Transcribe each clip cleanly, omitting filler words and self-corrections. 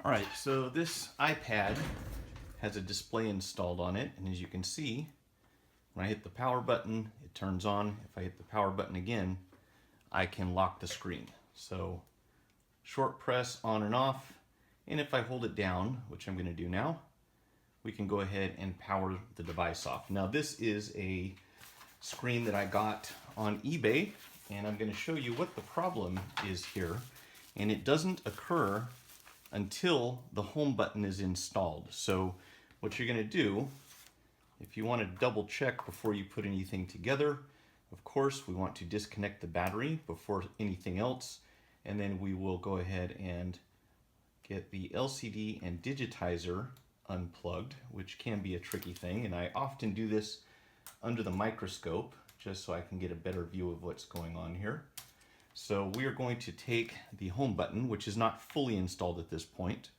Alright, so this iPad has a display installed on it, and as you can see, when I hit the power button, it turns on. If I hit the power button again, I can lock the screen. So short press on and off, and if I hold it down, which I'm going to do now, we can go ahead and power the device off. Now this is a screen that I got on eBay, and I'm going to show you what the problem is here. And it doesn't occur until the home button is installed. So what you're going to do, if you want to double check before you put anything together, of course we want to disconnect the battery before anything else, and then we will go ahead and get the LCD and digitizer unplugged, which can be a tricky thing, and I often do this under the microscope just so I can get a better view of what's going on here. So we are going to take the home button, which is not fully installed at this point,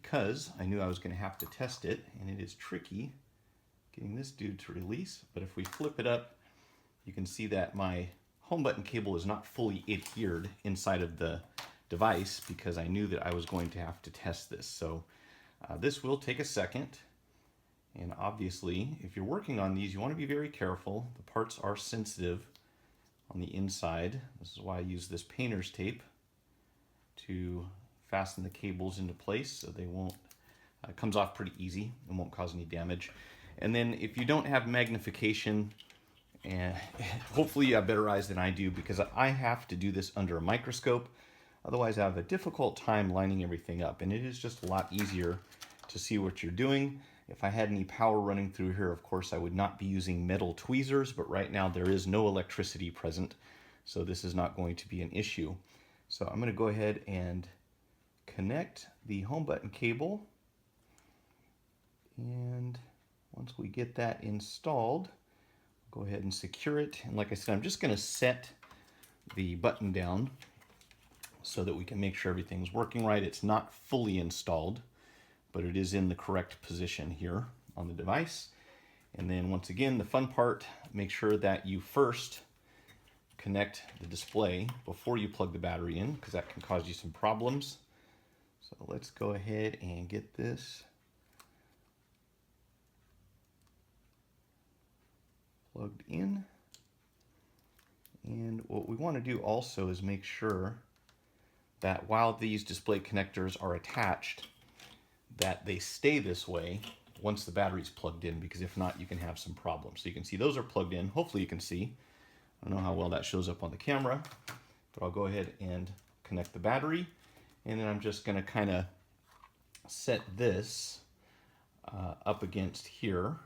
because I knew I was going to have to test it, and it is tricky getting this dude to release. But if we flip it up, you can see that my home button cable is not fully adhered inside of the device because I knew that I was going to have to test this. So this will take a second. And obviously, if you're working on these, you want to be very careful. The parts are sensitive on the inside. This is why I use this painter's tape to fasten the cables into place so they won't, it comes off pretty easy and won't cause any damage. And then if you don't have magnification, and hopefully you have better eyes than I do, because I have to do this under a microscope. Otherwise I have a difficult time lining everything up, and it is just a lot easier to see what you're doing. If I had any power running through here, of course, I would not be using metal tweezers, but right now there is no electricity present, so this is not going to be an issue. So I'm going to go ahead and connect the home button cable, and once we get that installed, go ahead and secure it. And like I said, I'm just going to set the button down so that we can make sure everything's working right. It's not fully installed, but it is in the correct position here on the device. And then once again, the fun part, make sure that you first connect the display before you plug the battery in, because that can cause you some problems. So let's go ahead and get this plugged in. And what we want to do also is make sure that while these display connectors are attached, that they stay this way once the battery's plugged in, because if not, you can have some problems. So you can see those are plugged in. Hopefully you can see. I don't know how well that shows up on the camera, but I'll go ahead and connect the battery. And then I'm just going to kind of set this up against here,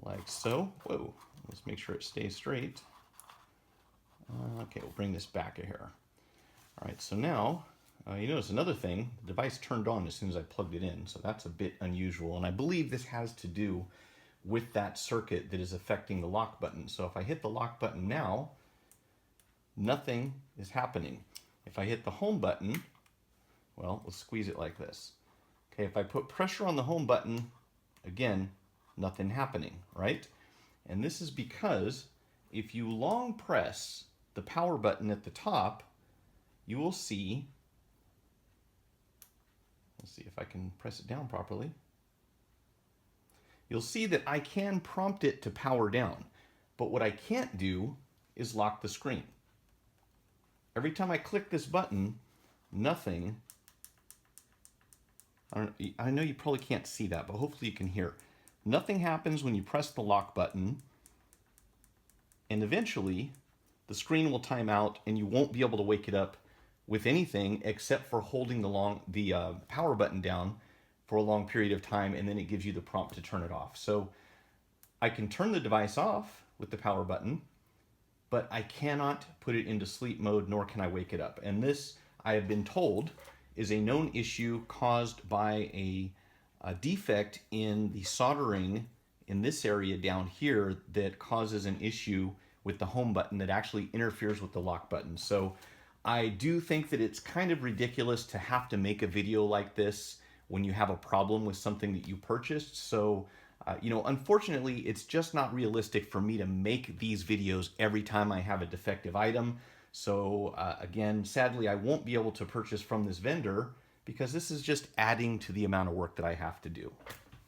like so. Whoa, let's make sure it stays straight. Okay, we'll bring this back a hair. All right, so now, you notice another thing, the device turned on as soon as I plugged it in, so that's a bit unusual, and I believe this has to do with that circuit that is affecting the lock button. So if I hit the lock button now, nothing is happening. If I hit the home button, well, let's squeeze it like this. Okay, if I put pressure on the home button, again, nothing happening, right? And this is because if you long press the power button at the top, you will see, let's see if I can press it down properly. You'll see that I can prompt it to power down, but what I can't do is lock the screen. Every time I click this button, nothing, I know you probably can't see that, but hopefully you can hear. Nothing happens when you press the lock button, and eventually the screen will time out and you won't be able to wake it up with anything except for holding the power button down for a long period of time, and then it gives you the prompt to turn it off. So I can turn the device off with the power button, but I cannot put it into sleep mode, nor can I wake it up. And this, I have been told, is a known issue caused by a defect in the soldering in this area down here that causes an issue with the home button that actually interferes with the lock button. So I do think that it's kind of ridiculous to have to make a video like this when you have a problem with something that you purchased. So, you know, unfortunately, it's just not realistic for me to make these videos every time I have a defective item. So again, sadly, I won't be able to purchase from this vendor because this is just adding to the amount of work that I have to do.